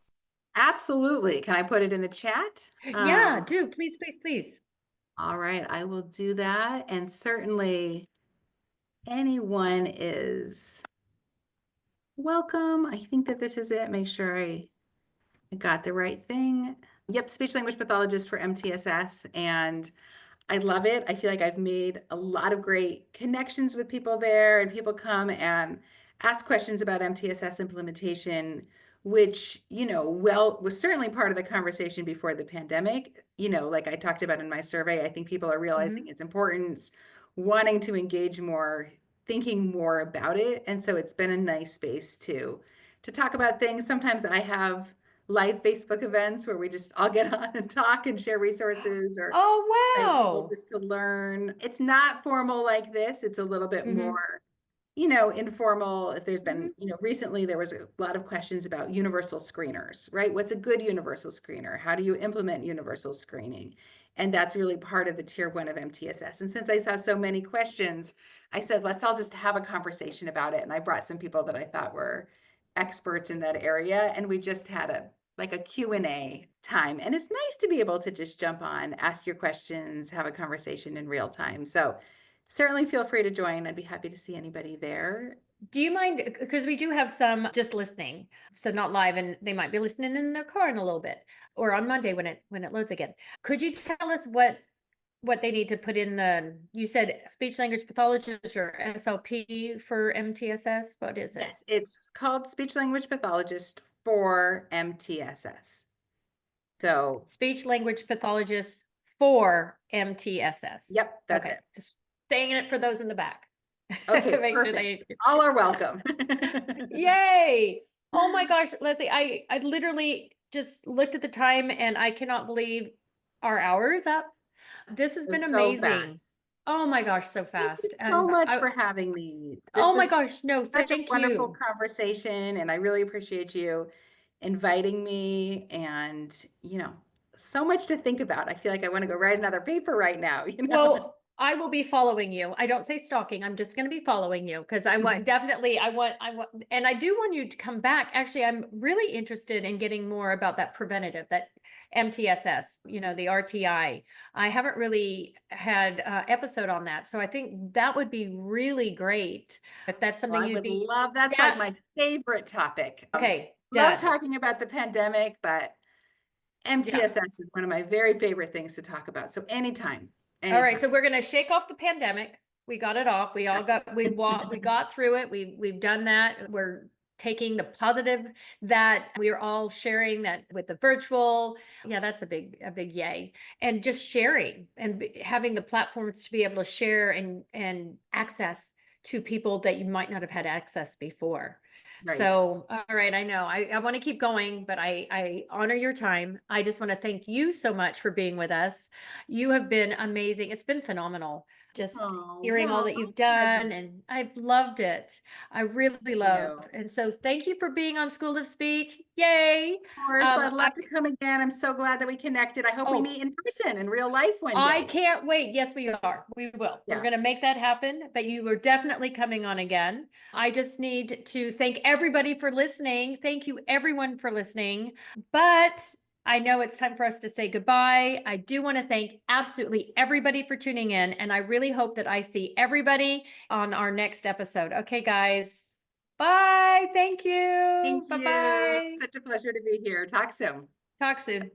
absolutely. Can I put it in the chat? Yeah, do please, please, please. All right, I will do that. And certainly anyone is welcome. I think that this is it. Make sure I got the right thing. Yep, speech language pathologist for MTSS. And I love it. I feel like I've made a lot of great connections with people there, and people come and ask questions about MTSS implementation, which, was certainly part of the conversation before the pandemic. Like I talked about in my survey, I think people are realizing Mhm. its importance, wanting to engage more, thinking more about it. And so it's been a nice space to talk about things. Sometimes I have live Facebook events where we just all get on and talk and share resources, or Oh, invite people wow. just to learn. It's not formal like this. It's a little bit Mhm. more, informal. If there's been, Mhm. recently there was a lot of questions about universal screeners, right? What's a good universal screener? How do you implement universal screening? And that's really part of the tier 1 of MTSS. And since I saw so many questions, I said, let's all just have a conversation about it. And I brought some people that I thought were experts in that area. And we just had a Q&A time. And it's nice to be able to just jump on, ask your questions, have a conversation in real time. So certainly feel free to join. I'd be happy to see anybody there. Do you mind? Because we do have some just listening, so not live, and they might be listening in their car in a little bit, or on Monday when it loads again. Could you tell us what they need to put in you said speech language pathologist or SLP for MTSS? What is it? Yes, it's called speech language pathologist for MTSS. So, Speech language pathologist for MTSS. yep, that's Okay, it. just saying it for those in the back. Okay, Make sure perfect. All are welcome. Yay. Oh my gosh, Lesley, I literally just looked at the time and I cannot believe our hour is up. This has It been was so amazing. fast. Oh my gosh, so Thank you fast. so And much for having me. This oh my was gosh, no, such a thank wonderful you. conversation, and I really appreciate you inviting me, and so much to think about. I feel like I want to go write another paper right now, Well, I will be following you. I don't say stalking. I'm just going to be following you because I want definitely, I want, and I do want you to come back. Actually, I'm really interested in getting more about that preventative, that MTSS, the RTI. I haven't really had an episode on that. So I think that would be really great if that's Well, something I you'd would be. love, that's like Yeah. my favorite topic. Okay. Love Done. talking about the pandemic, but Yeah. MTSS is one of my very favorite things to talk about. So anytime, All right, so anytime. we're gonna shake off the pandemic. We got it off. We all got we got through it. We've done that. We're taking the positive that we're all sharing that with the virtual. Yeah, that's a big yay. And just sharing and having the platforms to be able to share and access to people that you might not have had access before. Right. So, all right, I know I want to keep going, but I honor your time. I just want to thank you so much for being with us. You have been amazing. It's been phenomenal. Just Oh, hearing all well, that you've pleasure. done, and I've loved it. I really love. You. And so thank you for being on School of Speech. Yay. Of course, well, I'd love to come again. I'm so glad that we connected. I hope we Oh, meet in person in real life one I day. can't wait. Yes, we are. We will. We're Yeah. going to make that happen. But you are definitely coming on again. I just need to thank everybody for listening. Thank you, everyone, for listening. But I know it's time for us to say goodbye. I do want to thank absolutely everybody for tuning in. And I really hope that I see everybody on our next episode. Okay, guys. Bye. Thank you. Thank you. Bye-bye. Such a pleasure to be here. Talk soon. Talk soon.